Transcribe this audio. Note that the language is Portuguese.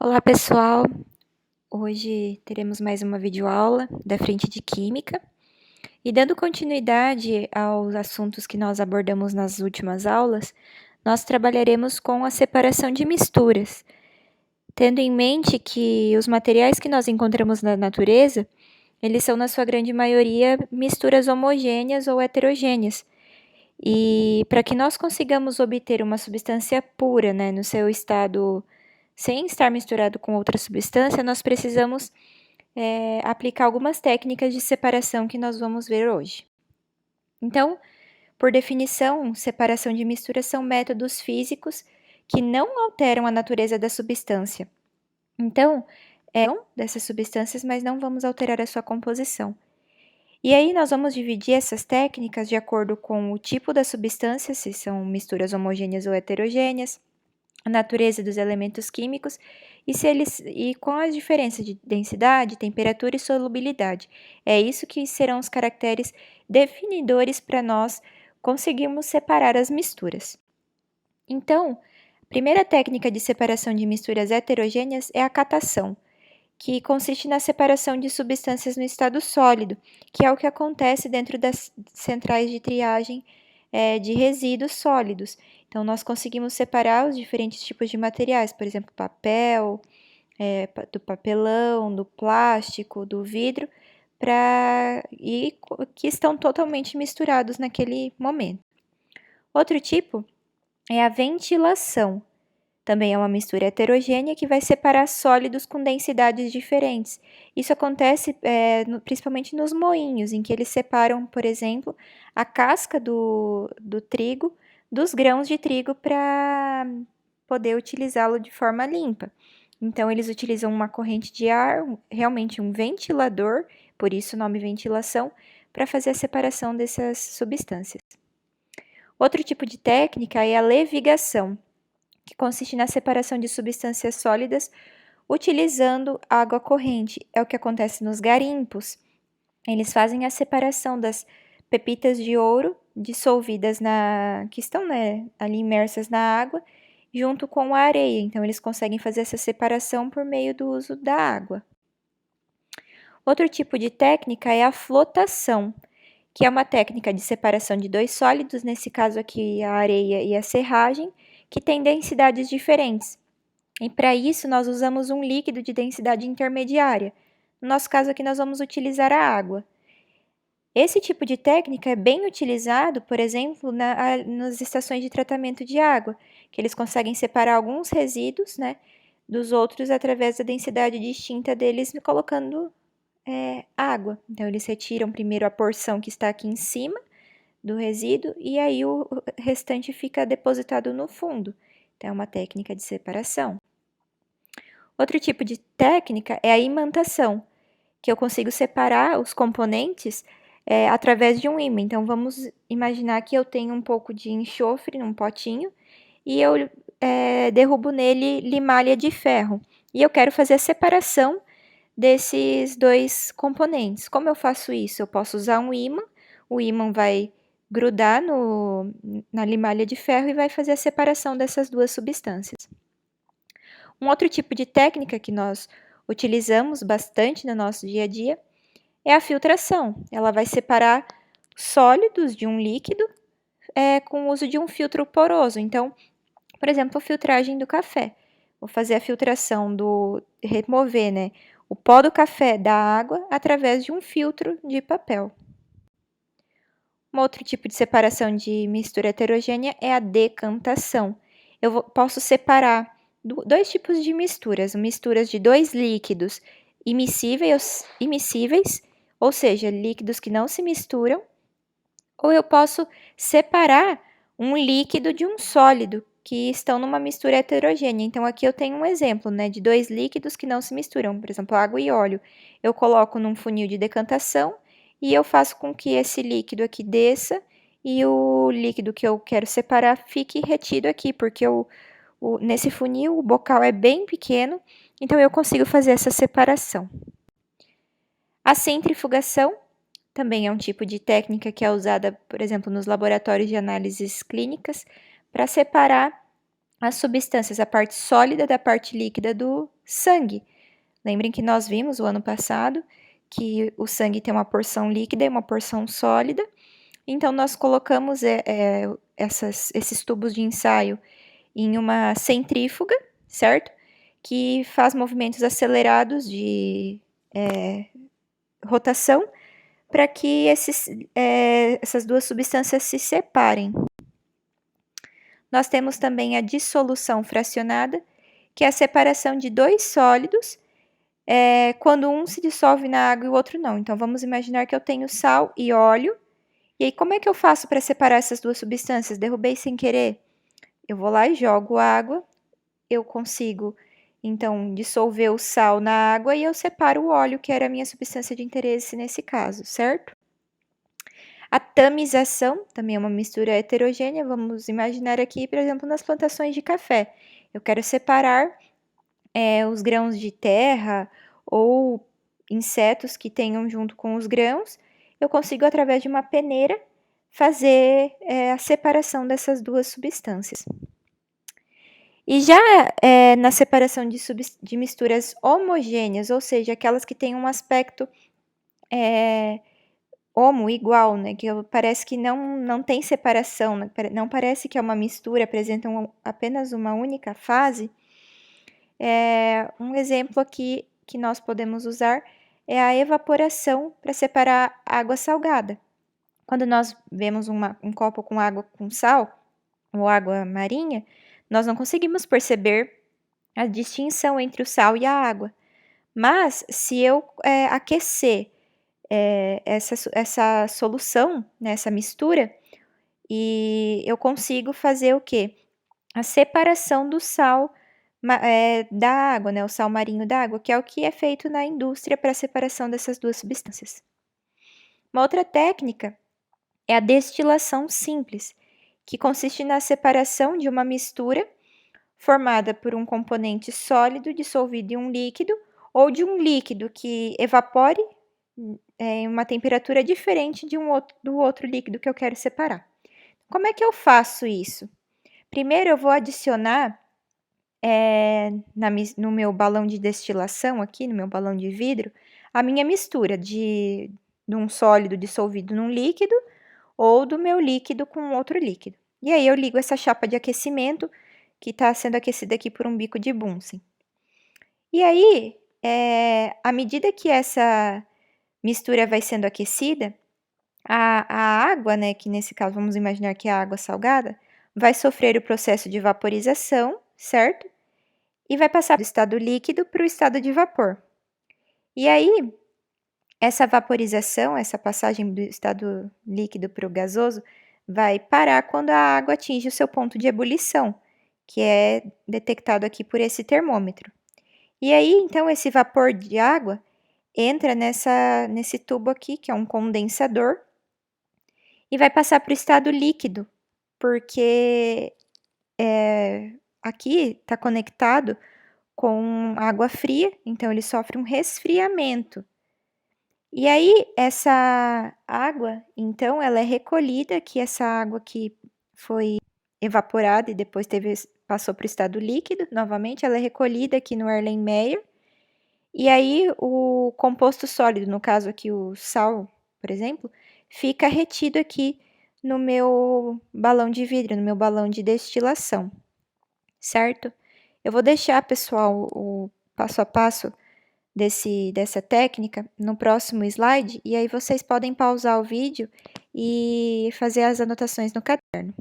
Olá pessoal, hoje teremos mais uma videoaula da frente de Química e dando continuidade aos assuntos que nós abordamos nas últimas aulas, nós trabalharemos com a separação de misturas, tendo em mente que os materiais que nós encontramos na natureza, eles são na sua grande maioria misturas homogêneas ou heterogêneas. E para que nós consigamos obter uma substância pura, no seu estado sem estar misturado com outra substância, nós precisamos aplicar algumas técnicas de separação que nós vamos ver hoje. Então, por definição, separação de misturas são métodos físicos que não alteram a natureza da substância. Então, dessas substâncias, mas não vamos alterar a sua composição. E aí nós vamos dividir essas técnicas de acordo com o tipo da substância, se são misturas homogêneas ou heterogêneas, a natureza dos elementos químicos e com as diferenças de densidade, temperatura e solubilidade. É isso que serão os caracteres definidores para nós conseguirmos separar as misturas. Então, a primeira técnica de separação de misturas heterogêneas é a catação, que consiste na separação de substâncias no estado sólido, que é o que acontece dentro das centrais de triagem de resíduos sólidos. Então, nós conseguimos separar os diferentes tipos de materiais, por exemplo, papel, do papelão, do plástico, do vidro, que estão totalmente misturados naquele momento. Outro tipo é a ventilação. Também é uma mistura heterogênea que vai separar sólidos com densidades diferentes. Isso acontece principalmente nos moinhos, em que eles separam, por exemplo, a casca do trigo dos grãos de trigo para poder utilizá-lo de forma limpa. Então, eles utilizam uma corrente de ar, realmente um ventilador, por isso o nome ventilação, para fazer a separação dessas substâncias. Outro tipo de técnica é a levigação, que consiste na separação de substâncias sólidas utilizando água corrente. É o que acontece nos garimpos. Eles fazem a separação das pepitas de ouro dissolvidas que estão ali imersas na água, junto com a areia. Então, eles conseguem fazer essa separação por meio do uso da água. Outro tipo de técnica é a flotação, que é uma técnica de separação de dois sólidos, nesse caso aqui a areia e a serragem, que têm densidades diferentes. E para isso, nós usamos um líquido de densidade intermediária. No nosso caso aqui, nós vamos utilizar a água. Esse tipo de técnica é bem utilizado, por exemplo, nas estações de tratamento de água, que eles conseguem separar alguns resíduos, dos outros através da densidade distinta deles, colocando água. Então, eles retiram primeiro a porção que está aqui em cima do resíduo e aí o restante fica depositado no fundo. Então, é uma técnica de separação. Outro tipo de técnica é a imantação, que eu consigo separar os componentes através de um ímã. Então, vamos imaginar que eu tenho um pouco de enxofre num potinho e eu derrubo nele limalha de ferro. E eu quero fazer a separação desses dois componentes. Como eu faço isso? Eu posso usar um ímã, o ímã vai grudar na limalha de ferro e vai fazer a separação dessas duas substâncias. Um outro tipo de técnica que nós utilizamos bastante no nosso dia a dia é a filtração. Ela vai separar sólidos de um líquido com o uso de um filtro poroso. Então, por exemplo, a filtragem do café. Vou fazer a filtração remover, o pó do café da água através de um filtro de papel. Um outro tipo de separação de mistura heterogênea é a decantação. Eu posso separar dois tipos de misturas de dois líquidos immiscíveis, ou seja, líquidos que não se misturam, ou eu posso separar um líquido de um sólido que estão numa mistura heterogênea. Então, aqui eu tenho um exemplo, de dois líquidos que não se misturam, por exemplo, água e óleo. Eu coloco num funil de decantação e eu faço com que esse líquido aqui desça e o líquido que eu quero separar fique retido aqui, porque nesse funil o bocal é bem pequeno, então eu consigo fazer essa separação. A centrifugação também é um tipo de técnica que é usada, por exemplo, nos laboratórios de análises clínicas para separar as substâncias, a parte sólida da parte líquida do sangue. Lembrem que nós vimos o ano passado que o sangue tem uma porção líquida e uma porção sólida. Então, nós colocamos esses tubos de ensaio em uma centrífuga, certo? Que faz movimentos acelerados de rotação para que essas duas substâncias se separem. Nós temos também a dissolução fracionada, que é a separação de dois sólidos quando um se dissolve na água e o outro não. Então, vamos imaginar que eu tenho sal e óleo. E aí, como é que eu faço para separar essas duas substâncias? Derrubei sem querer? Eu vou lá e jogo água. Eu consigo, então, dissolver o sal na água e eu separo o óleo, que era a minha substância de interesse nesse caso, certo? A tamização também é uma mistura heterogênea. Vamos imaginar aqui, por exemplo, nas plantações de café. Eu quero separar os grãos de terra ou insetos que tenham junto com os grãos. Eu consigo, através de uma peneira, fazer a separação dessas duas substâncias. E já na separação de misturas homogêneas, ou seja, aquelas que têm um aspecto homo, igual, né? Que parece que não tem separação, né? Não parece que é uma mistura, apresentam apenas uma única fase. Um exemplo aqui que nós podemos usar é a evaporação para separar água salgada. Quando nós vemos um copo com água com sal, ou água marinha, nós não conseguimos perceber a distinção entre o sal e a água. Mas, se eu aquecer essa solução, né, essa mistura, e eu consigo fazer o quê? A separação do sal da água, né, o sal marinho da água, que é o que é feito na indústria para a separação dessas duas substâncias. Uma outra técnica é a destilação simples, que consiste na separação de uma mistura formada por um componente sólido dissolvido em um líquido ou de um líquido que evapore em uma temperatura diferente do outro líquido que eu quero separar. Como é que eu faço isso? Primeiro, eu vou adicionar no meu balão de destilação aqui, no meu balão de vidro, a minha mistura de um sólido dissolvido num líquido ou do meu líquido com outro líquido. E aí eu ligo essa chapa de aquecimento que está sendo aquecida aqui por um bico de Bunsen. E aí, à medida que essa mistura vai sendo aquecida, a água, né, que nesse caso vamos imaginar que é a água salgada, vai sofrer o processo de vaporização, certo? E vai passar do estado líquido para o estado de vapor. E aí, essa vaporização, essa passagem do estado líquido para o gasoso, vai parar quando a água atinge o seu ponto de ebulição, que é detectado aqui por esse termômetro. E aí, então, esse vapor de água entra nesse tubo aqui, que é um condensador, e vai passar para o estado líquido, porque aqui está conectado com água fria, então ele sofre um resfriamento. E aí, essa água, então, ela é recolhida, que essa água que foi evaporada e depois passou para o estado líquido, novamente, ela é recolhida aqui no Erlenmeyer. E aí, o composto sólido, no caso aqui o sal, por exemplo, fica retido aqui no meu balão de vidro, no meu balão de destilação, certo? Eu vou deixar, pessoal, o passo a passo dessa técnica no próximo slide, e aí vocês podem pausar o vídeo e fazer as anotações no caderno.